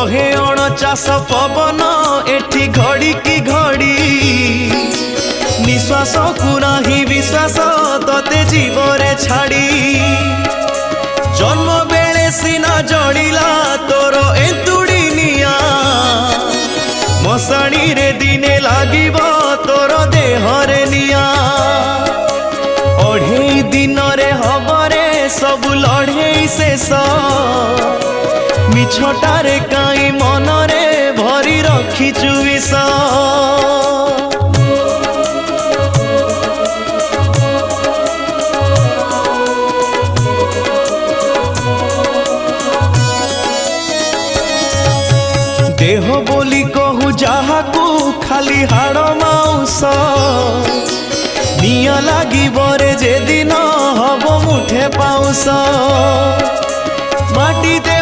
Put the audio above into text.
बहे अणचाश पवन एठी घड़ी की घड़ी निश्वास को नाही विश्वास तते जीवरे छाड़ी जन्म बेले सीना जड़िला तोर एतुड़ी निया मशाणी रे दिने लागिब तोर देहरे निया अढ़ेई दिन रे हबरे सब लड़ेई शेष मिछटारे काई मनरे भरी रखिचु विष देह बोली कहू जाहाकू खाली हाड़ माउस निया लागी बरे जे दिन हब मुठे पाउस माटी दे